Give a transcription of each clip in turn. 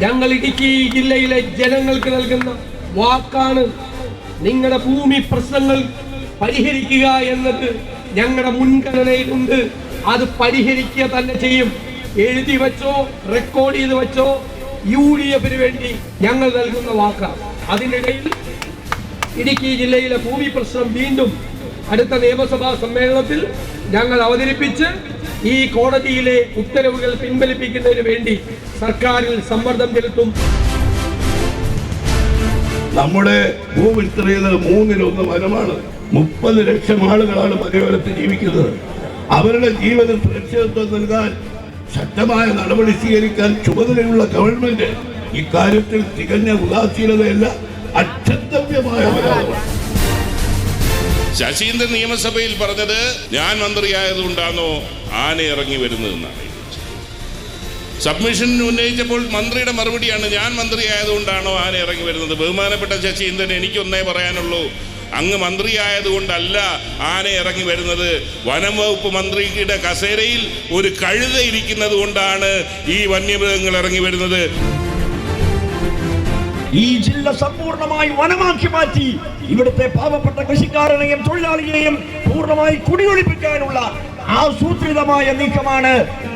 ഞങ്ങൾ ഇടുക്കി ജില്ലയിലെ ജനങ്ങൾക്ക് നൽകുന്ന വാക്കാണ്. നിങ്ങളുടെ ഭൂമി പ്രശ്നങ്ങൾ പരിഹരിക്കുക എന്നത് ഞങ്ങളുടെ മുൻഗണനയിലുണ്ട്. അത് പരിഹരിക്കുക തന്നെ ചെയ്യും. എഴുതി വെച്ചോ, റെക്കോർഡ് ചെയ്ത് വെച്ചോ, UDF വേണ്ടി ഞങ്ങൾ നൽകുന്ന വാക്കാണ്. അതിനിടയിൽ ഇടുക്കി ജില്ലയിലെ ഭൂമി പ്രശ്നം വീണ്ടും അടുത്ത നിയമസഭാ സമ്മേളനത്തിൽ ഞങ്ങൾ അവതരിപ്പിച്ച് ഈ കോടതിയിലെ ഉത്തരവുകൾ പിൻവലിപ്പിക്കുന്നതിന് വേണ്ടി സർക്കാരിൽ സമ്മർദ്ദം ചെലുത്തും. നമ്മുടെ ഭൂവിസ്തൃതിയിൽ 1/3 വനമാണ്. 30 ലക്ഷം ആളുകളാണ് മലയോരത്ത് ജീവിക്കുന്നത്. അവരുടെ ജീവന് സുരക്ഷിതത്വം നൽകാൻ ശക്തമായ നടപടി സ്വീകരിക്കാൻ ചുമതലയുള്ള ഗവൺമെന്റ് ഇക്കാര്യത്തിൽ തികഞ്ഞ ഉദാസീനതയല്ല, അക്ഷന്തവ്യമായ ശശീന്ദ്രൻ നിയമസഭയിൽ പറഞ്ഞത് ഞാൻ മന്ത്രിയായതുകൊണ്ടാണോ ആന ഇറങ്ങി വരുന്നതെന്നാണ്. സബ്മിഷൻ ഉന്നയിച്ചപ്പോൾ മന്ത്രിയുടെ മറുപടിയാണ് ഞാൻ മന്ത്രിയായതുകൊണ്ടാണോ ആന ഇറങ്ങി വരുന്നത്. ബഹുമാനപ്പെട്ട ശശീന്ദ്രൻ, എനിക്കൊന്നേ പറയാനുള്ളൂ, അങ്ങ് മന്ത്രിയായതുകൊണ്ടല്ല ആന ഇറങ്ങി വരുന്നത്. വനം വകുപ്പ് മന്ത്രിയുടെ കസേരയിൽ ഒരു കഴുത ഇരിക്കുന്നത് കൊണ്ടാണ് ഈ വന്യമൃഗങ്ങൾ ഇറങ്ങി വരുന്നത്. ഈ ജില്ല സമ്പൂർണ്ണമായി വനമാക്കി മാറ്റി ഇവിടുത്തെ പാവപ്പെട്ട കൃഷിക്കാരനെയും തൊഴിലാളിയെയും പൂർണ്ണമായി കുടിയൊഴിപ്പിക്കാനുള്ള ആസൂത്രിതമായ നീക്കമാണ്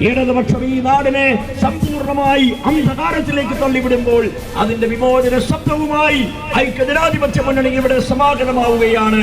ഇടതുപക്ഷം ഈ നാടിനെ സമ്പൂർണ്ണമായി അന്ധകാരത്തിലേക്ക് തള്ളിവിടുമ്പോൾ അതിന്റെ വിമോചന ശബ്ദവുമായി ഐക്യജനാധിപത്യ മുന്നണി ഇവിടെ സമാഗതമാവുകയാണ്.